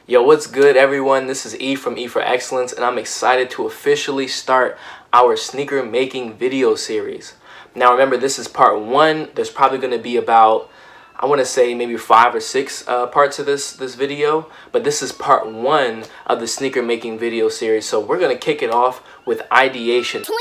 Yo, what's good everyone? This is E from E for Excellence, and I'm excited to officially start our sneaker making video series. Now remember, this is part one. There's probably going to be about, I want to say maybe 5 or 6 parts of this video, but this is part one of the sneaker making video series. So we're going to kick it off with Ideation. 27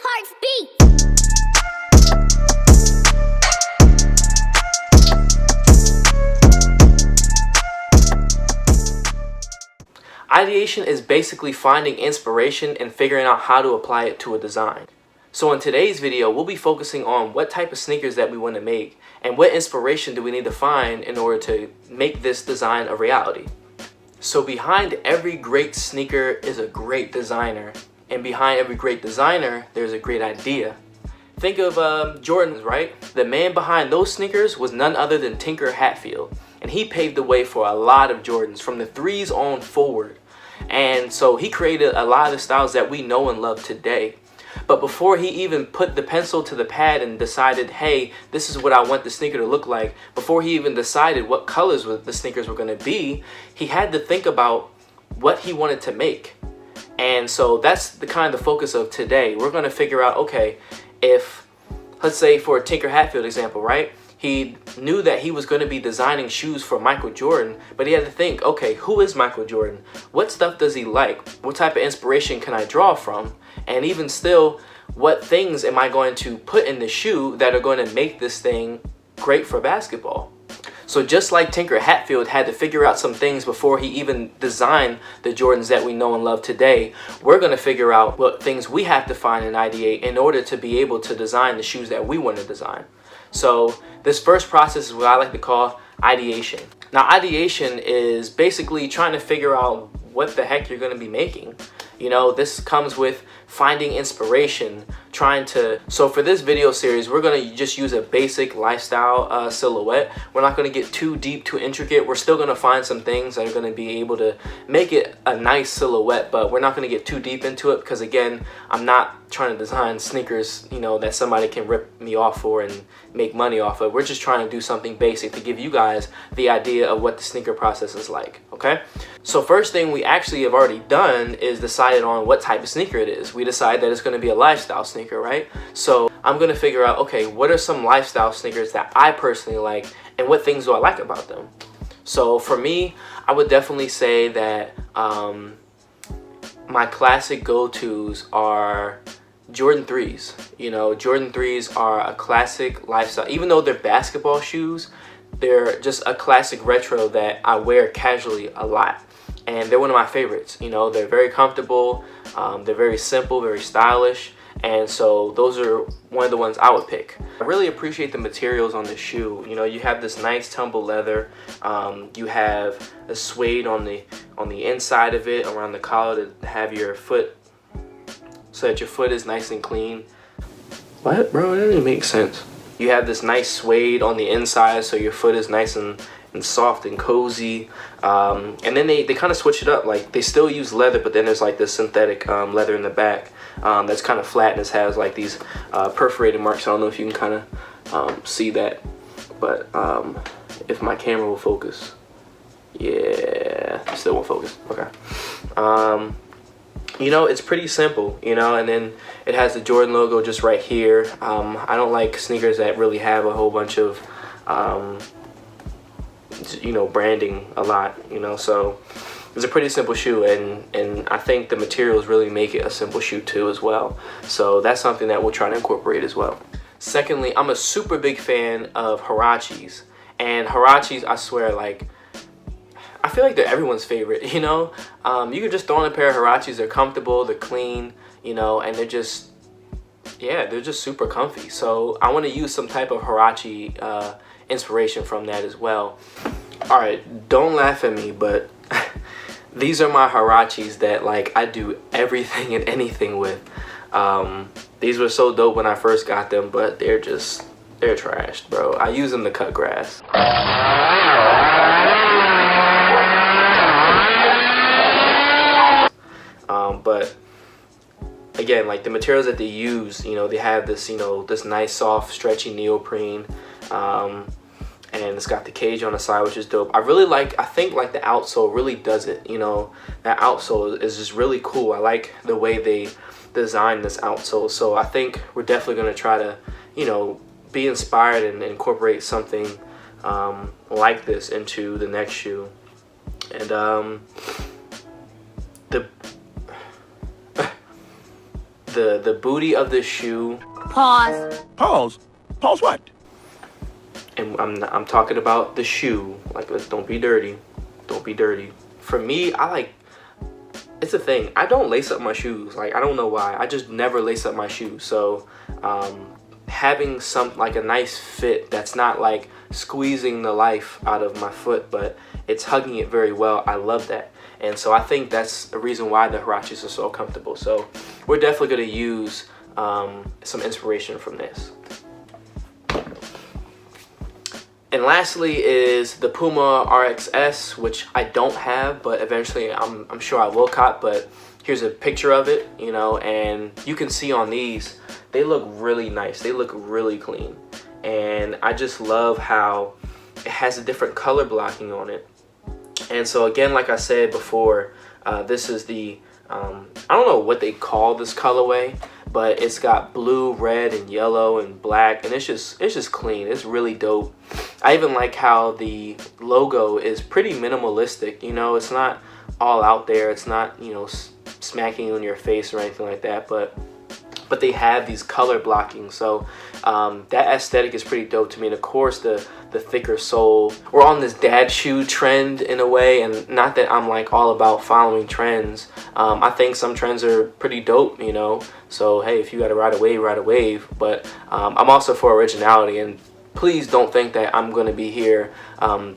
hearts beat. Ideation is basically finding inspiration and figuring out how to apply it to a design. So in today's video, we'll be focusing on what type of sneakers that we want to make and what inspiration do we need to find in order to make this design a reality. So behind every great sneaker is a great designer, and behind every great designer, there's a great idea. Think of Jordans, right? The man behind those sneakers was none other than Tinker Hatfield, and he paved the way for a lot of Jordans from the 3s on forward. And so he created a lot of the styles that we know and love today. But before he even put the pencil to the pad and decided, hey, this is what I want the sneaker to look like, before he even decided what colors the sneakers were going to be, he had to think about what he wanted to make. And so that's the kind of focus of today. We're going to figure out, okay, if, let's say for a Tinker Hatfield example, right? He knew that he was going to be designing shoes for Michael Jordan, but he had to think, okay, who is Michael Jordan? What stuff does he like? What type of inspiration can I draw from? And even still, what things am I going to put in the shoe that are going to make this thing great for basketball? So just like Tinker Hatfield had to figure out some things before he even designed the Jordans that we know and love today, we're going to figure out what things we have to find and ideate in order to be able to design the shoes that we want to design. So this first process is what I like to call ideation. Now ideation is basically trying to figure out what the heck you're going to be making. You know, this comes with finding inspiration, so for this video series, we're going to just use a basic lifestyle silhouette. We're not going to get too deep, too intricate. We're still going to find some things that are going to be able to make it a nice silhouette, but we're not going to get too deep into it because, again, I'm not trying to design sneakers, you know, that somebody can rip me off for and make money off of. We're just trying to do something basic to give you guys the idea of what the sneaker process is like, okay? So first thing we actually have already done is decided on what type of sneaker it is. We decided that it's going to be a lifestyle sneaker, right? So I'm going to figure out, okay, what are some lifestyle sneakers that I personally like and what things do I like about them? So for me, I would definitely say that my classic go-tos are Jordan 3s. You know, Jordan 3s are a classic lifestyle. Even though they're basketball shoes, they're just a classic retro that I wear casually a lot. And they're one of my favorites. You know, they're very comfortable, they're very simple, very stylish. And so those are one of the ones I would pick. I really appreciate the materials on the shoe. You know, you have this nice tumble leather. You have a suede on the inside of it around the collar to have your foot, so that your foot is nice and clean. What, bro? That doesn't make sense. You have this nice suede on the inside, so your foot is nice and soft and cozy. And then they kind of switch it up. Like, they still use leather, but then there's like this synthetic leather in the back that's kind of flat and it has like these perforated marks. I don't know if you can kind of see that, but if my camera will focus. Yeah, it still won't focus. Okay. You know, it's pretty simple, you know, and then it has the Jordan logo just right here. I don't like sneakers that really have a whole bunch of, you know, branding a lot, you know, so it's a pretty simple shoe, and I think the materials really make it a simple shoe too as well. So that's something that we'll try to incorporate as well. Secondly, I'm a super big fan of Huaraches, and Huaraches, I swear, like, I feel like they're everyone's favorite, you know? You can just throw on a pair of Huaraches. They're comfortable, they're clean, you know, and they're just, yeah, they're just super comfy. So I want to use some type of Huarache inspiration from that as well. All right, don't laugh at me, but these are my Huaraches that, like, I do everything and anything with. These were so dope when I first got them, but they're trashed, bro. I use them to cut grass. But again, like, the materials that they use, you know, they have this, you know, this nice soft stretchy neoprene, and it's got the cage on the side, which is dope. I think like the outsole really does it, you know. That outsole is just really cool. I like the way they designed this outsole. So I think we're definitely going to try to, you know, be inspired and incorporate something like this into the next shoe. And the booty of this shoe. Pause. Pause? Pause what? And I'm talking about the shoe. Like, don't be dirty. Don't be dirty. For me, it's a thing. I don't lace up my shoes. Like, I don't know why. I just never lace up my shoes. So having like a nice fit that's not like squeezing the life out of my foot, but it's hugging it very well. I love that. And so I think that's the reason why the Huaraches are so comfortable. So we're definitely going to use some inspiration from this. And lastly is the Puma RXS, which I don't have, but eventually I'm sure I will cop. But here's a picture of it, you know, and you can see on these, they look really nice. They look really clean. And I just love how it has a different color blocking on it. And so again, like I said before, this is the, I don't know what they call this colorway, but it's got blue, red, and yellow, and black, and it's just clean. It's really dope. I even like how the logo is pretty minimalistic. You know, it's not all out there. It's not, you know, smacking you in your face or anything like that, but they have these color blocking. So that aesthetic is pretty dope to me. And of course, the thicker sole. We're on this dad shoe trend in a way, and not that I'm like all about following trends. I think some trends are pretty dope, you know. So hey, if you gotta ride a wave, ride a wave. But I'm also for originality, and please don't think that I'm going to be here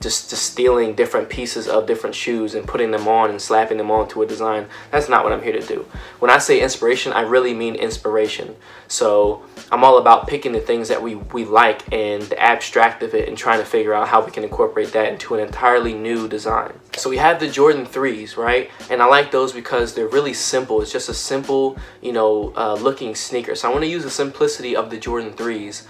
just stealing different pieces of different shoes and putting them on and slapping them onto a design. That's not what I'm here to do. When I say inspiration, I really mean inspiration. So I'm all about picking the things that we like and the abstract of it and trying to figure out how we can incorporate that into an entirely new design. So we have the Jordan 3s, right? And I like those because they're really simple. It's just a simple, you know, looking sneaker. So I want to use the simplicity of the Jordan 3s.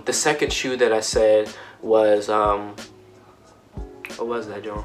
The second shoe that I said was, what was that, John?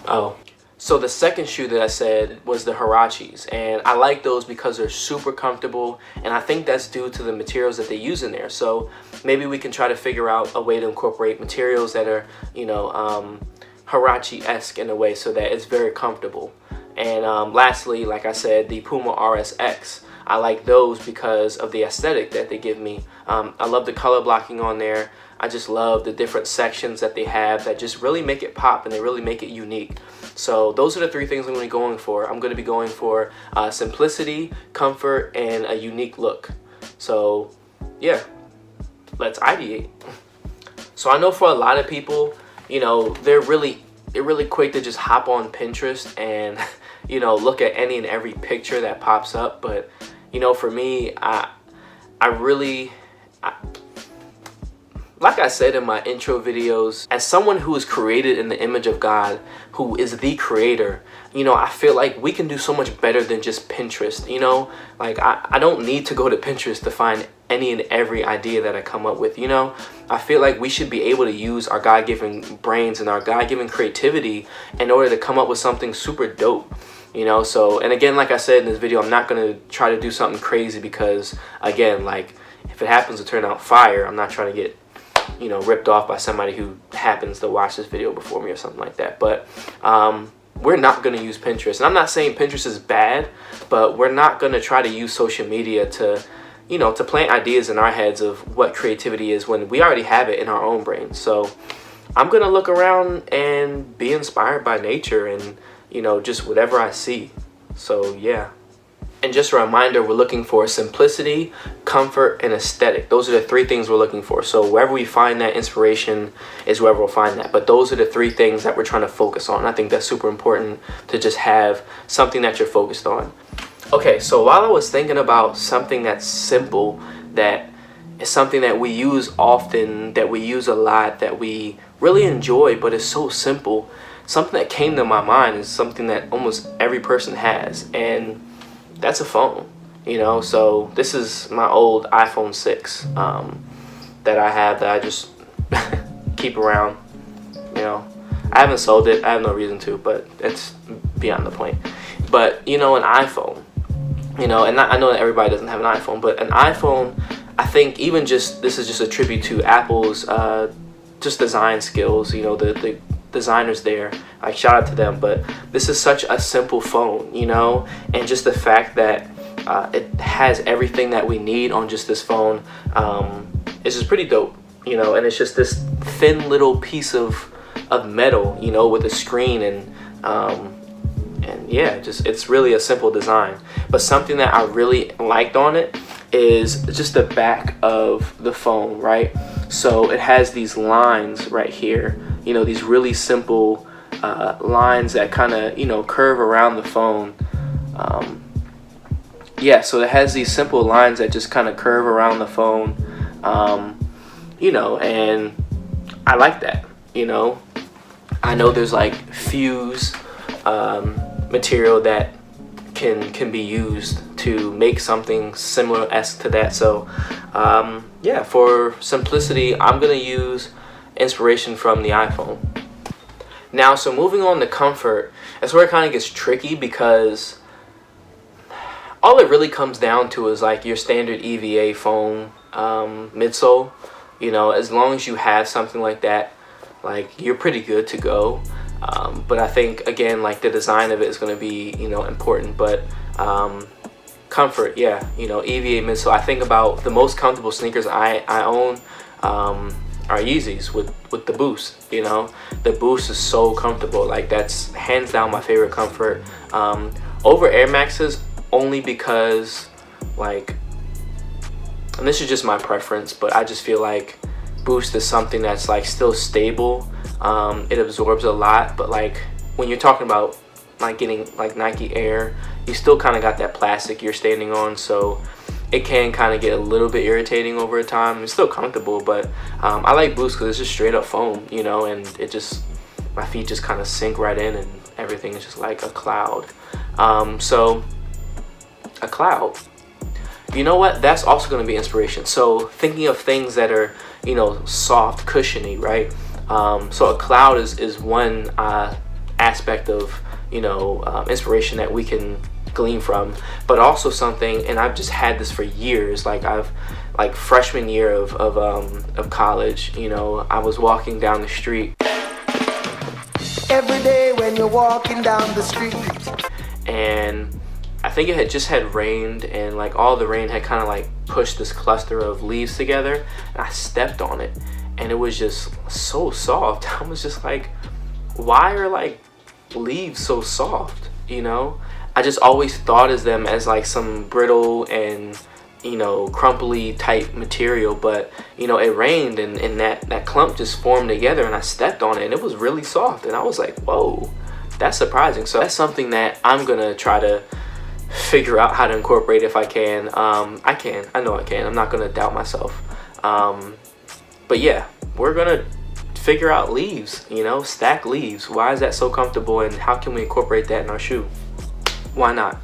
Oh, so the second shoe that I said was the Huaraches, and I like those because they're super comfortable, and I think that's due to the materials that they use in there. So maybe we can try to figure out a way to incorporate materials that are, you know, Huarache-esque in a way so that it's very comfortable. And lastly, like I said, the Puma RSX. I like those because of the aesthetic that they give me. I love the color blocking on there. I just love the different sections that they have that just really make it pop, and they really make it unique. So those are the three things I'm going to be going for. I'm going to be going for simplicity, comfort, and a unique look. So yeah, let's ideate. So I know for a lot of people, you know, they're really quick to just hop on Pinterest and you know, look at any and every picture that pops up. But you know, for me, I like I said in my intro videos, as someone who is created in the image of God, who is the creator, you know, I feel like we can do so much better than just Pinterest, you know? Like, I don't need to go to Pinterest to find any and every idea that I come up with, you know? I feel like we should be able to use our God-given brains and our God-given creativity in order to come up with something super dope, you know? So, and again, like I said in this video, I'm not going to try to do something crazy because, again, like, if it happens to turn out fire, I'm not trying to get, you know, ripped off by somebody who happens to watch this video before me or something like that. But we're not going to use Pinterest. And I'm not saying Pinterest is bad, but we're not going to try to use social media to, you know, to plant ideas in our heads of what creativity is when we already have it in our own brains. So I'm going to look around and be inspired by nature and, you know, just whatever I see. So yeah. And just a reminder, we're looking for simplicity, comfort, and aesthetic. Those are the three things we're looking for. So wherever we find that inspiration is wherever we'll find that. But those are the three things that we're trying to focus on. I think that's super important to just have something that you're focused on. Okay, so while I was thinking about something that's simple, that is something that we use often, that we use a lot, that we really enjoy, but it's so simple, something that came to my mind is something that almost every person has. And that's a phone, you know. So this is my old iPhone 6 that I have, that I just keep around, you know. I haven't sold it. I have no reason to, but it's beyond the point. But, you know, an iPhone, you know, and I know that everybody doesn't have an iPhone, but an iPhone, I think even just, this is just a tribute to Apple's just design skills, you know, the designers there. Like, shout out to them. But this is such a simple phone, you know, and just the fact that it has everything that we need on just this phone is just pretty dope, you know. And it's just this thin little piece of metal, you know, with a screen, and yeah, just, it's really a simple design. But something that I really liked on it is just the back of the phone, right? So it has these lines right here, you know, these really simple lines that kind of, you know, curve around the phone. Yeah, so it has these simple lines that just kind of curve around the phone, you know, and I like that, you know. I know there's like fuse material that can be used to make something similar-esque to that. So yeah, for simplicity, I'm gonna use inspiration from the iPhone. Now, so moving on to comfort, that's where it kind of gets tricky, because all it really comes down to is like your standard EVA foam midsole. You know, as long as you have something like that, like, you're pretty good to go. But I think, again, like, the design of it is going to be, you know, important. But comfort, yeah, you know, EVA midsole. I think about the most comfortable sneakers I own are Yeezys with the Boost. You know, the Boost is so comfortable. Like, that's hands down my favorite comfort over Air Maxes, only because, like, and this is just my preference, but I just feel like Boost is something that's like still stable. It absorbs a lot, but like when you're talking about like getting like Nike Air, you still kind of got that plastic you're standing on, so it can kind of get a little bit irritating over time. It's still comfortable, but I like Boost because it's just straight up foam, you know, and it just, my feet just kind of sink right in, and everything is just like a cloud. So a cloud, you know what, that's also going to be inspiration. So thinking of things that are, you know, soft, cushiony, right? So a cloud is one aspect of, you know, inspiration that we can glean from, but also something, and I've just had this for years, like freshman year of college, you know, I was walking down the street every day when you're walking down the street, and I think it had rained, and like all the rain had kind of like pushed this cluster of leaves together, and I stepped on it, and it was just so soft. I was just like, why are like leaves so soft, you know? I just always thought of them as like some brittle and, you know, crumply type material, but you know, it rained, and that clump just formed together, and I stepped on it, and it was really soft, and I was like, whoa, that's surprising. So that's something that I'm gonna try to figure out how to incorporate if I can. I know I can. I'm not gonna doubt myself. But yeah, we're gonna figure out leaves, you know, stack leaves. Why is that so comfortable, and how can we incorporate that in our shoe? Why not?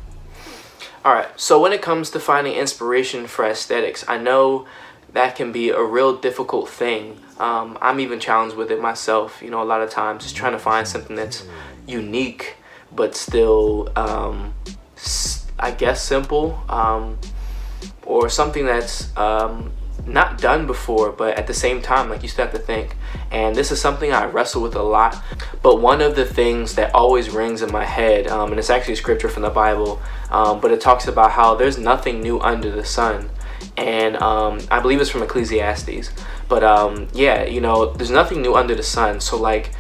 All right, so when it comes to finding inspiration for aesthetics, I know that can be a real difficult thing. I'm even challenged with it myself, you know, a lot of times, just trying to find something that's unique but still I guess simple, or something that's not done before, but at the same time, like, you still have to think. And this is something I wrestle with a lot, but one of the things that always rings in my head, and it's actually a scripture from the Bible, but it talks about how there's nothing new under the sun, and I believe it's from Ecclesiastes, but yeah, you know, there's nothing new under the sun. So like,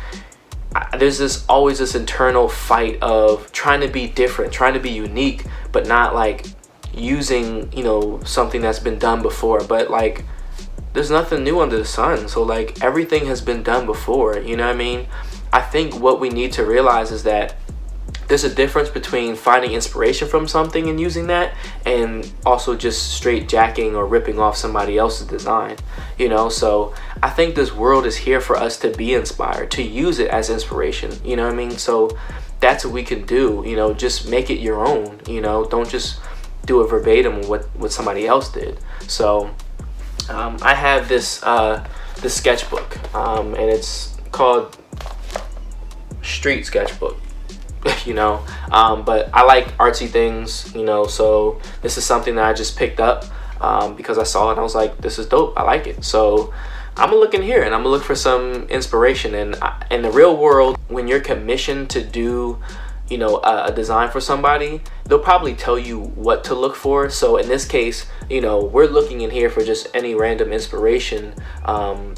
there's always this internal fight of trying to be different, trying to be unique, but not like using, you know, something that's been done before. But like, there's nothing new under the sun, so like, everything has been done before, you know what I mean? I think what we need to realize is that there's a difference between finding inspiration from something and using that, and also just straight jacking or ripping off somebody else's design, you know? So I think this world is here for us to be inspired, to use it as inspiration, you know what I mean? So that's what we can do, you know, just make it your own, you know? Don't just do it verbatim what somebody else did. So I have this this sketchbook, and it's called Street Sketchbook. You know, but I like artsy things, you know, so this is something that I just picked up because I saw it and I was like, this is dope, I like it. So I'm gonna look in here and I'm gonna look for some inspiration. And in the real world, when you're commissioned to do, you know, a design for somebody, they'll probably tell you what to look for. So in this case, you know, we're looking in here for just any random inspiration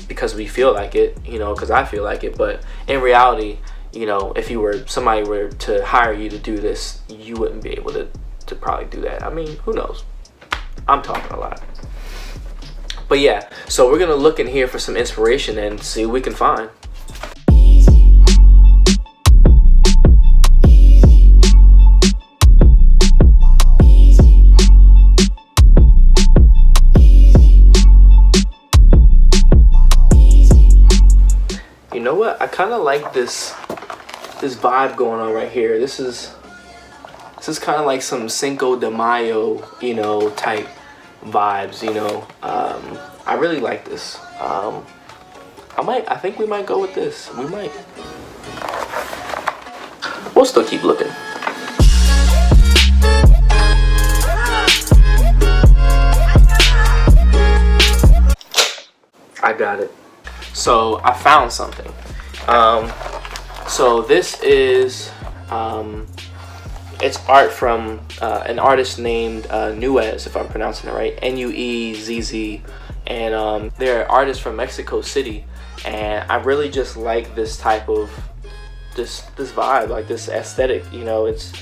because we feel like it, you know, because I feel like it. But in reality, you know, if somebody were to hire you to do this, you wouldn't be able to probably do that. I mean, who knows? I'm talking a lot. But yeah, so we're gonna look in here for some inspiration and see what we can find. You know what? I kind of like this vibe going on right here. This is kind of like some Cinco de Mayo, you know, type vibes, you know. I really like this. I think we might go with this. We might. We'll still keep looking. I got it. So I found something. So this is it's art from an artist named Nuez, if I'm pronouncing it right, Nuezz, and they're artists from Mexico City, and I really just like this type of this vibe, like this aesthetic. You know, it's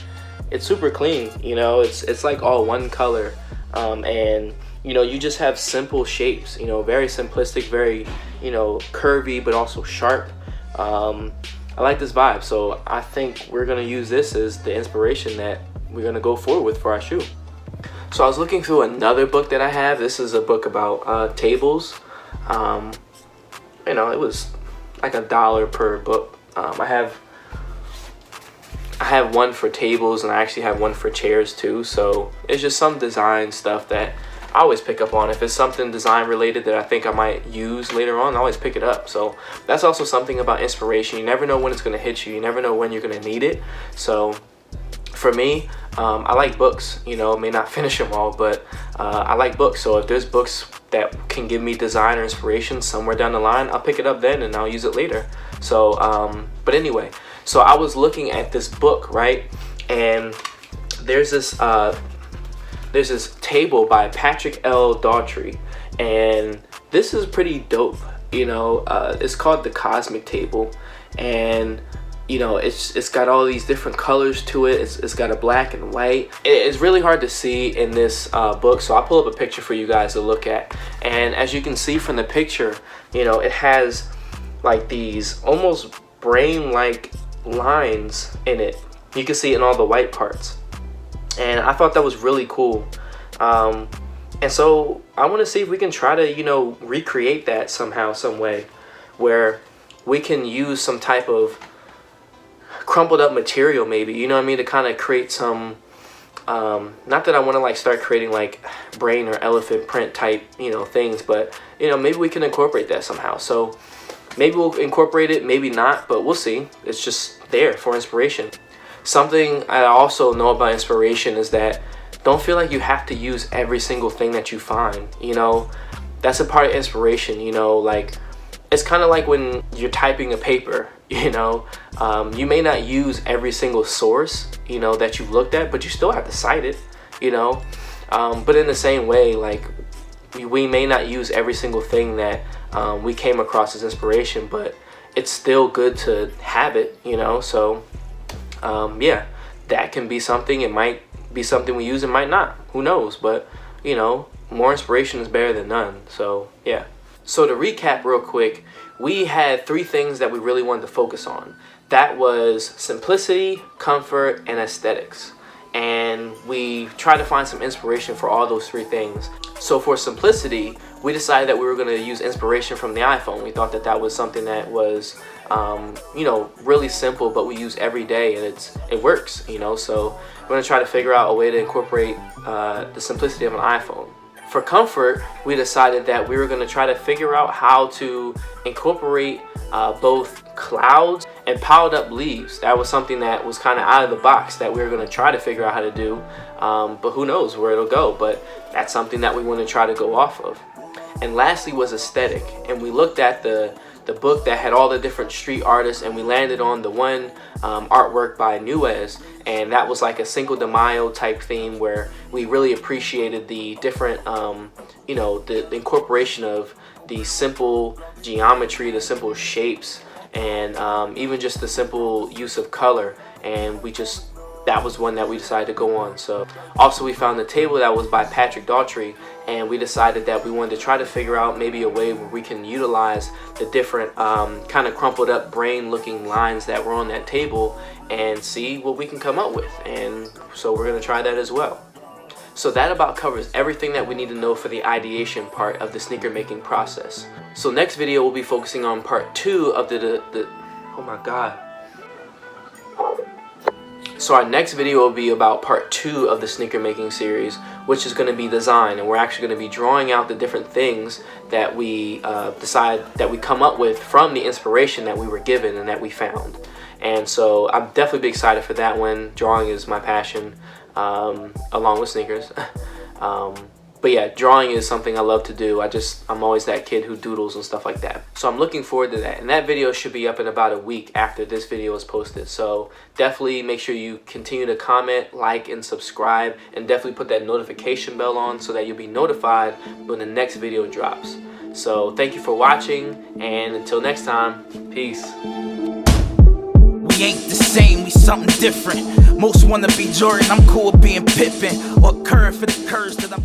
super clean. You know, it's like all one color, and you know, you just have simple shapes. You know, very simplistic, very, you know, curvy, but also sharp. I like this vibe, so I think we're gonna use this as the inspiration that we're gonna go forward with for our shoe. So I was looking through another book that I have. This is a book about tables. You know, it was like $1 per book. I have one for tables, and I actually have one for chairs too. So it's just some design stuff that I always pick up on. If it's something design related that I think I might use later on, I always pick it up. So that's also something about inspiration. You never know when it's going to hit you. You never know when you're going to need it. So for me, I like books. You know, may not finish them all, but I like books. So if there's books that can give me design or inspiration somewhere down the line, I'll pick it up then and I'll use it later. So but anyway, so I was looking at this book, right? And there's this table by Patrick L. Daughtry, and this is pretty dope. You know, it's called the Cosmic Table, and you know, it's got all these different colors to it. It's got a black and white. It's really hard to see in this book, so I'll pull up a picture for you guys to look at. And as you can see from the picture, you know, it has like these almost brain-like lines in it. You can see it in all the white parts. And I thought that was really cool. And so I want to see if we can try to, you know, recreate that somehow, some way, where we can use some type of crumpled up material, maybe, you know what I mean, to kind of create some, not that I want to like start creating like brain or elephant print type, you know, things, but, you know, maybe we can incorporate that somehow. So maybe we'll incorporate it, maybe not, but we'll see. It's just there for inspiration. Something I also know about inspiration is that don't feel like you have to use every single thing that you find. You know, that's a part of inspiration. You know, like it's kind of like when you're typing a paper, you know, you may not use every single source, you know, that you've looked at, but you still have to cite it, you know. But in the same way, like we may not use every single thing that we came across as inspiration, but it's still good to have it, you know. So yeah, that can be something. It might be something we use, it might not, who knows. But you know, more inspiration is better than none. So yeah. So to recap real quick, we had 3 things that we really wanted to focus on. That was simplicity, comfort, and aesthetics. And we tried to find some inspiration for all those 3 things. So for simplicity, we decided that we were going to use inspiration from the iPhone. We thought that that was something that was, you know, really simple, but we use every day, and it works, you know. So we're going to try to figure out a way to incorporate the simplicity of an iPhone. For comfort, we decided that we were going to try to figure out how to incorporate both clouds and piled up leaves. That was something that was kind of out of the box that we were going to try to figure out how to do, but who knows where it'll go. But that's something that we want to try to go off of. And lastly was aesthetic, and we looked at the book that had all the different street artists, and we landed on the one artwork by Nuez, and that was like a Cinco de Mayo type theme where we really appreciated the different you know, the incorporation of the simple geometry, the simple shapes, and even just the simple use of color. And that was one that we decided to go on. So also we found the table that was by Patrick Daughtry, and we decided that we wanted to try to figure out maybe a way where we can utilize the different kind of crumpled up brain looking lines that were on that table and see what we can come up with. And so we're going to try that as well. So that about covers everything that we need to know for the ideation part of the sneaker making process. So next video we'll be focusing on part 2 of the oh my god. So our next video will be about part 2 of the sneaker making series, which is going to be design, and we're actually going to be drawing out the different things that we that we come up with from the inspiration that we were given and that we found. And so I'm definitely excited for that one. Drawing is my passion, along with sneakers. But yeah, drawing is something I love to do. I'm always that kid who doodles and stuff like that. So I'm looking forward to that. And that video should be up in about a week after this video is posted. So definitely make sure you continue to comment, like, and subscribe. And definitely put that notification bell on so that you'll be notified when the next video drops. So thank you for watching. And until next time, peace. We ain't the same, we something different. Most wanna be Jordan, I'm cool being Pippin. Or Curry for the curves that I'm